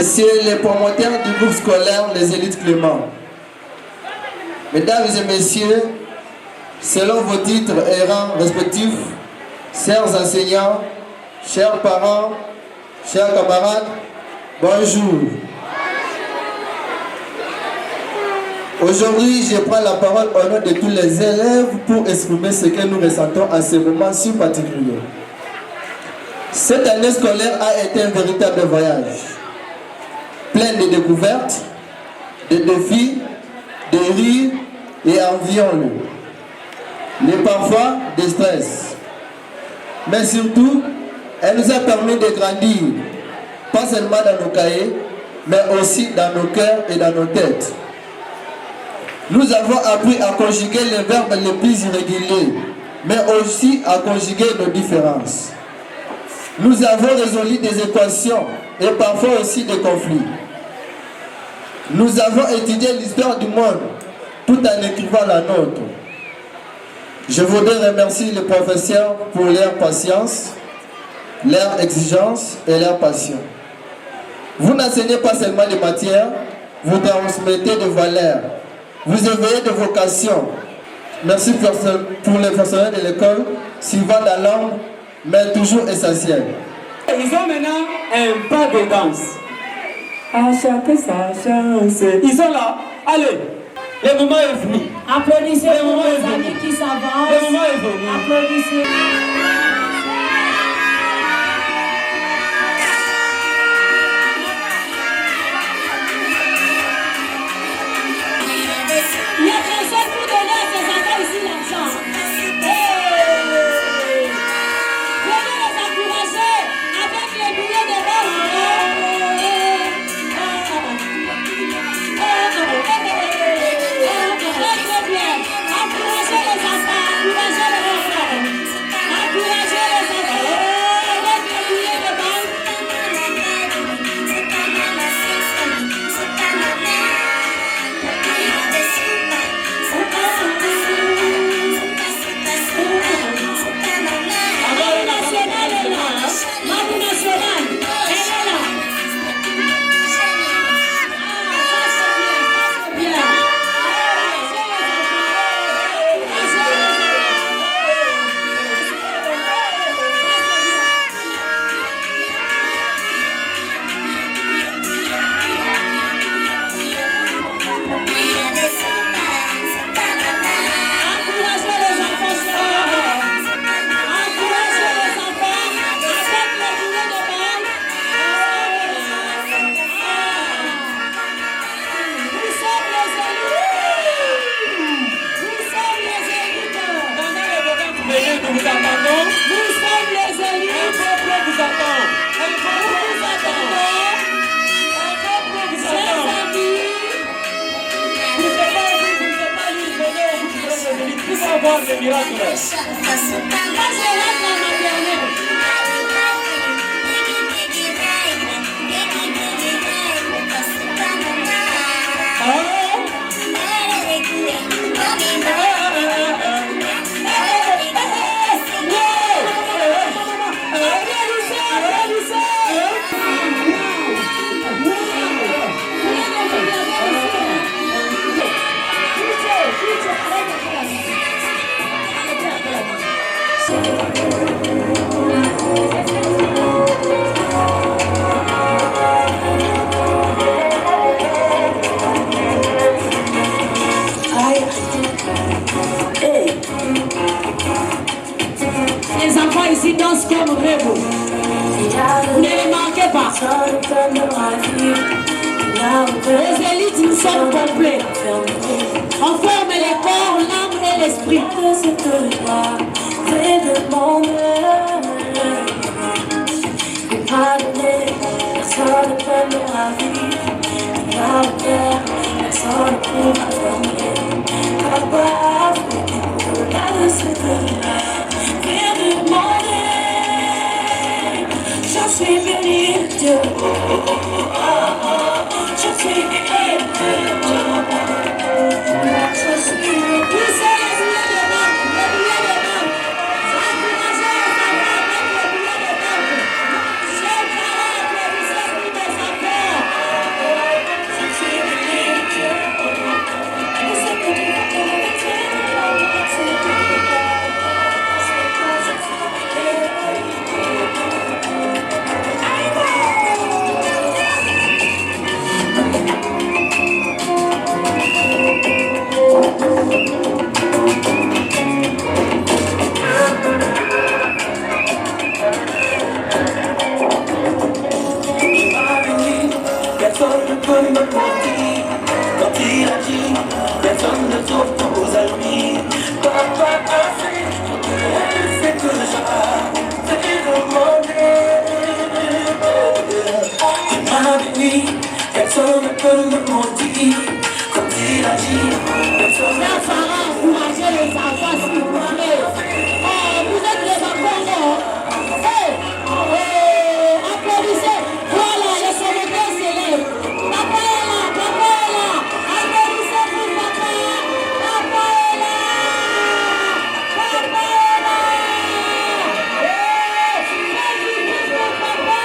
Messieurs les promoteurs du groupe scolaire Les Élites Clément, Mesdames et Messieurs, selon vos titres et rangs respectifs, chers enseignants, chers parents, chers camarades, bonjour. Aujourd'hui, je prends la parole au nom de tous les élèves pour exprimer ce que nous ressentons à ce moment si particulier. Cette année scolaire a été un véritable voyage, plein de découvertes, de défis, de rires et envions-le, mais parfois de stress. Mais surtout, elle nous a permis de grandir, pas seulement dans nos cahiers, mais aussi dans nos cœurs et dans nos têtes. Nous avons appris à conjuguer les verbes les plus irréguliers, mais aussi à conjuguer nos différences. Nous avons résolu des équations et parfois aussi des conflits. Nous avons étudié l'histoire du monde tout en écrivant la nôtre. Je voudrais remercier les professeurs pour leur patience, leur exigence et leur passion. Vous n'enseignez pas seulement des matières, vous transmettez des valeurs, vous éveillez des vocations. Merci pour les personnels de l'école, suivant dans l'ombre, mais toujours essentiel. Ils ont maintenant un pas de danse. À chaque sa chance. Ils sont là. Allez, le moment est venu. Applaudissez le pour moment les est venu. amis qui s'avancent. Le moment est venu. Applaudissez. Il y a personne pour donner à ses enfants ici l'argent. Hey! Venez les encourager avec les billets de Très bien. Encouragez les enfants, encouragez les enfants. Encouragez les enfants. Avec les billets de Maman nationale est là. Maman nationale, elle est là. Ça c'est bien. Encouragez les enfants, encouragez les enfants avec les billets de balle. Nous sommes les élus. Nous sommes les élites. Pendant les moments que nous vous attendons, Nous sommes les élus. un peuple vous attend. Un Nous peuple vous vous attend. attendons. Un peuple vous Chers attend. amis, Vous ne faites pas vous, vous ne faites pas lui, venez au bout de les élites. Vous allez voir des miracles. moi je rentre dans ma dernière. Les enfants ici dansent comme Rébo. Ne les manquez pas. Les élites, nous sommes complets. On forme les corps, l'âme et l'esprit. Je suis béni de Dieu. Je suis béni de Dieu. Je suis encourager les enfants s'il vous plaît. Oh, vous êtes les enfants, non? Applaudissez. Voilà, les sommetaires s'élèvent. Papa est là, papa est là. Applaudissez pour papa. Papa est là. Papa est là. Faites pour papa.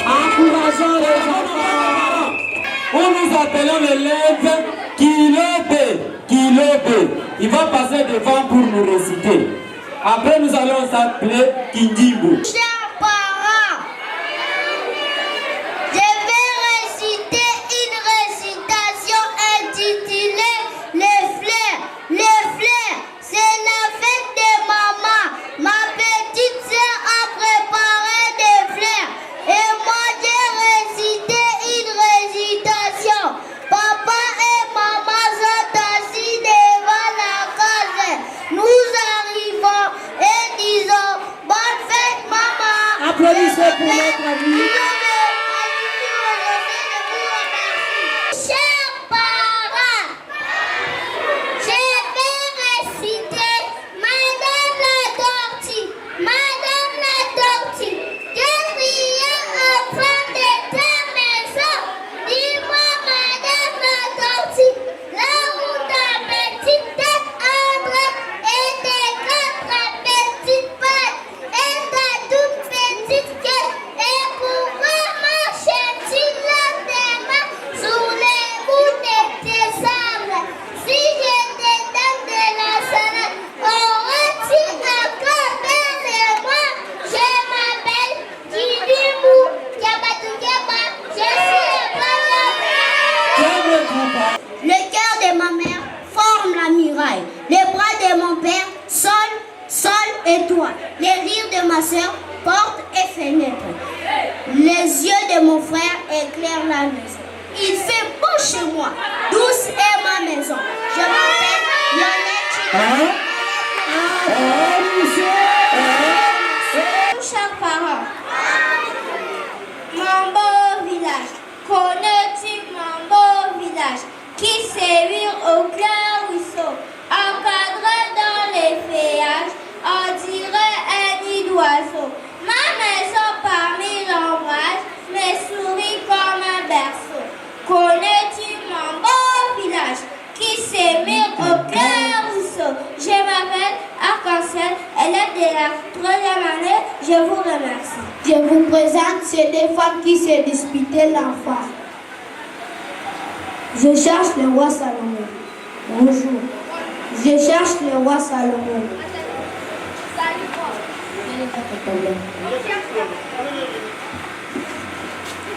Encourageons les enfants. Où nous appelons l'élève Kilobé. Il va passer devant pour nous réciter. Après, nous allons s'appeler Kindimbo. Chers parents, je vais réciter une récitation intitulée Les fleurs. Les fleurs, c'est la fête de maman. Ma petite sœur a préparé des fleurs. Et moi, j'ai récité une récitation. Papa et maman sont assis devant la case. Nous arrivons et disons bonne fête, maman. Applaudissez pour notre ami. Chers parents, je vais réciter Madame la tortue. Madame la tortue, quatrième enfant de ta maison. Dis-moi, Madame la tortue, là où ta petite tête entre et tes quatre petites pattes et ta toute petite queue. Et pourquoi marches-tu lentement sous les bouts de tes sangles? Si je te donne de la salade, auras-tu encore peur de moi? Je m'appelle Kidimou Kiabatoukiaba. Je suis le papa. Le cœur de ma mère forme la muraille. Les bras de mon père, sol et toit. Les rires de ma soeur, porte et fenêtre. Les yeux de mon frère éclairent la maison. Il fait beau chez moi. Douce est ma maison. Je m'appelle Lionel Chidou. Chers parents, mon beau village, connais-tu mon beau village qui sévire au clair ruisseau, encadré dans les feuillages, on dirait un nid d'oiseau. Ma maison parmi l'ombrage me sourit comme un berceau. Connais-tu mon beau village qui sévire au clair ruisseau? Je m'appelle Arc-en-Ciel, élève de la 3e année, je vous remercie. Je vous présente ces deux femmes qui se disputaient l'enfant. Je cherche le roi Salomon. Bonjour. Je cherche le roi Salomon.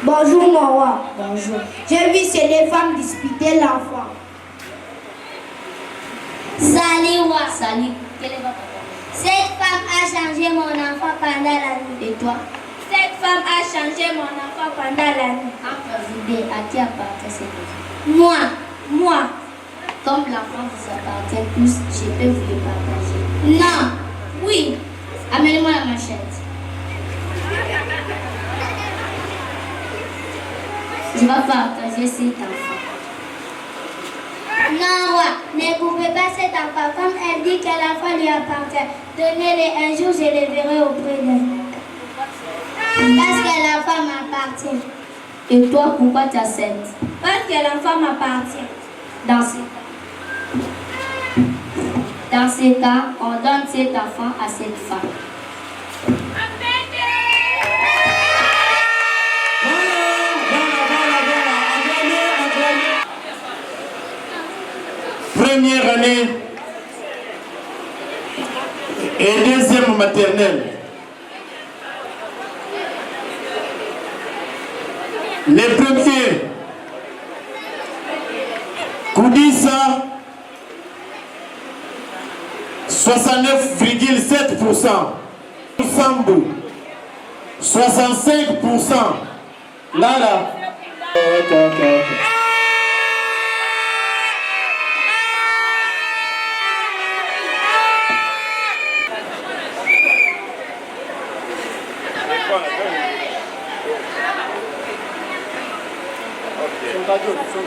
Bonjour mon roi. Bonjour. J'ai vu ces deux femmes disputer l'enfant. Salut roi. Salut. Quel est votre nom? Cette femme a changé mon enfant pendant la nuit. Et toi? Cette femme a changé mon enfant pendant la nuit. Entre vous deux, à qui appartient cette maison? Moi. Comme l'enfant vous appartient tous, je peux vous le partager. Non. Oui. Amenez-moi la machette. Je vais partager cet enfant. Non, roi, ne coupez pas cet enfant. Comme elle dit que l'enfant lui appartient, donnez-le un jour, je le verrai auprès d'elle. Parce que l'enfant m'appartient. Et toi, pourquoi tu acceptes? Parce que l'enfant m'appartient. Dans ces cas, on donne cet enfant à cette femme. Première année et deuxième maternelle. Les premiers, Koudissa, 69,7%. Sambou, 65%. Là. Ok.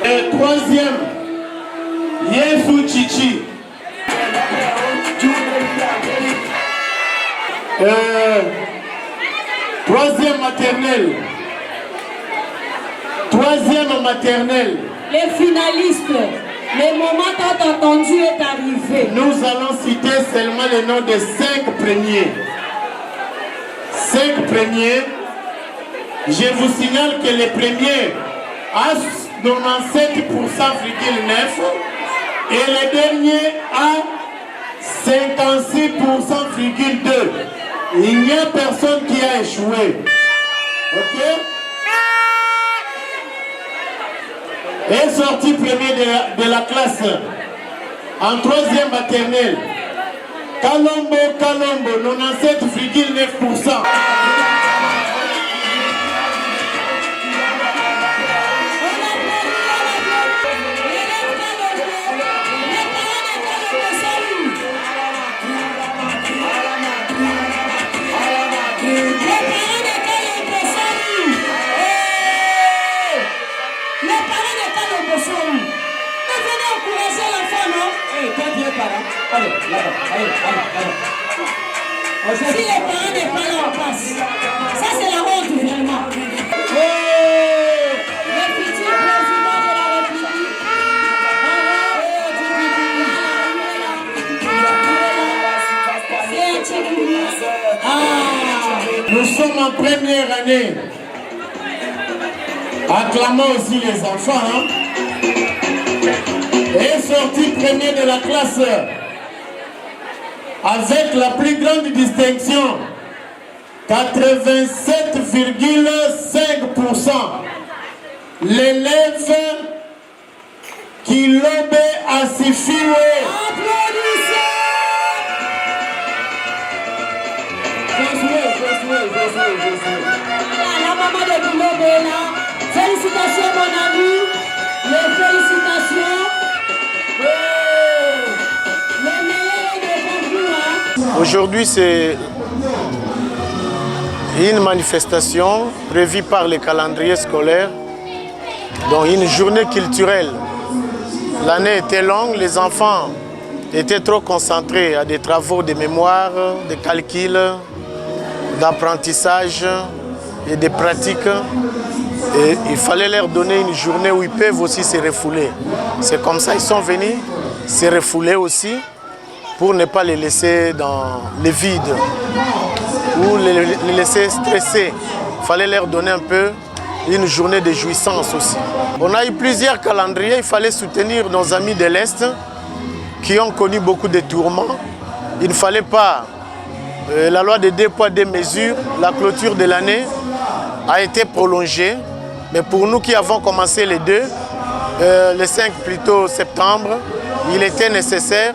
Et troisième, Yesu Chichi. Troisième maternelle. Les finalistes, le moment tant attendu est arrivé. Nous allons citer seulement les noms des 5 premiers. 5 premiers. Je vous signale que les premiers à 97,9% et les derniers à 56,2%. Il n'y a personne qui a échoué. Ok? Est sorti premier de la classe en 3e maternelle. Kalombo, 97,9%. Allez, là-bas, allez. Si les parents n'est pas là, on passe. Ça, c'est la honte, vraiment. Le futur président de la République. Nous sommes en première année. Acclamons aussi les enfants. Hein? Est sorti premier de la classe avec la plus grande distinction, 87,5%. L'élève Kilobe Asifiwe. Applaudissez! La maman de Kilobe est là. Félicitations mon ami. Les félicitations. Aujourd'hui, c'est une manifestation prévue par le calendrier scolaire, donc une journée culturelle. L'année était longue, les enfants étaient trop concentrés à des travaux de mémoire, de calcul, d'apprentissage et de pratiques. Et il fallait leur donner une journée où ils peuvent aussi se refouler. C'est comme ça qu'ils sont venus se refouler aussi, pour ne pas les laisser dans le vide ou les laisser stresser. Il fallait leur donner un peu une journée de jouissance aussi. On a eu plusieurs calendriers, il fallait soutenir nos amis de l'Est qui ont connu beaucoup de tourments. Il ne fallait pas, la loi de 2 poids 2 mesures, la clôture de l'année a été prolongée, mais pour nous qui avons commencé les 2, le 5 plutôt septembre, il était nécessaire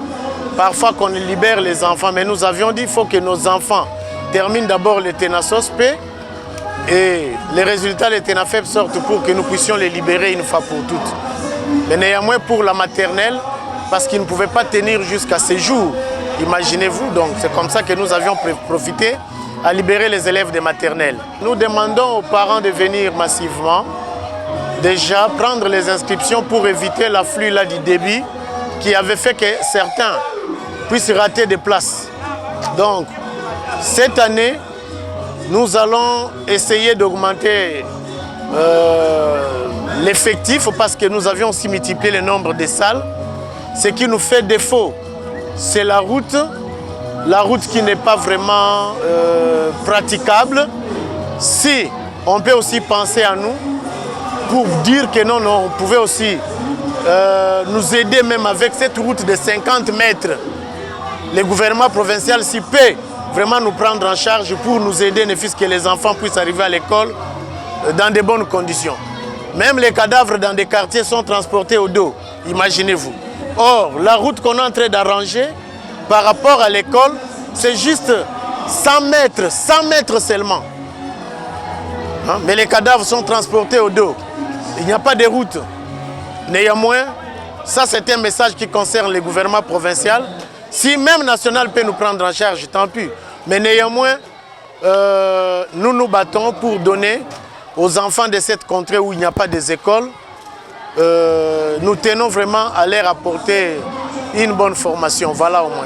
parfois qu'on libère les enfants, mais nous avions dit qu'il faut que nos enfants terminent d'abord le TENASOSP et les résultats des TENAFEP sortent pour que nous puissions les libérer une fois pour toutes. Mais néanmoins pour la maternelle, parce qu'ils ne pouvaient pas tenir jusqu'à ces jours, imaginez-vous, donc c'est comme ça que nous avions profité à libérer les élèves des maternelles. Nous demandons aux parents de venir massivement, déjà prendre les inscriptions pour éviter l'afflux là du débit qui avait fait que certains puissent rater des places. Donc, cette année, nous allons essayer d'augmenter l'effectif parce que nous avions aussi multiplié le nombre de salles. Ce qui nous fait défaut, c'est la route qui n'est pas vraiment praticable. Si on peut aussi penser à nous pour dire que non, on pouvait aussi nous aider même avec cette route de 50 mètres. Le gouvernement provincial s'y peut vraiment nous prendre en charge pour nous aider, ne fût-ce que les enfants puissent arriver à l'école dans de bonnes conditions. Même les cadavres dans des quartiers sont transportés au dos, imaginez-vous. Or, la route qu'on est en train d'arranger par rapport à l'école, c'est juste 100 mètres seulement. Hein? Mais les cadavres sont transportés au dos. Il n'y a pas de route. Néanmoins, ça c'est un message qui concerne le gouvernement provincial. Si même national peut nous prendre en charge, tant pis. Mais néanmoins, nous nous battons pour donner aux enfants de cette contrée où il n'y a pas des écoles, nous tenons vraiment à leur apporter une bonne formation. Voilà au moins.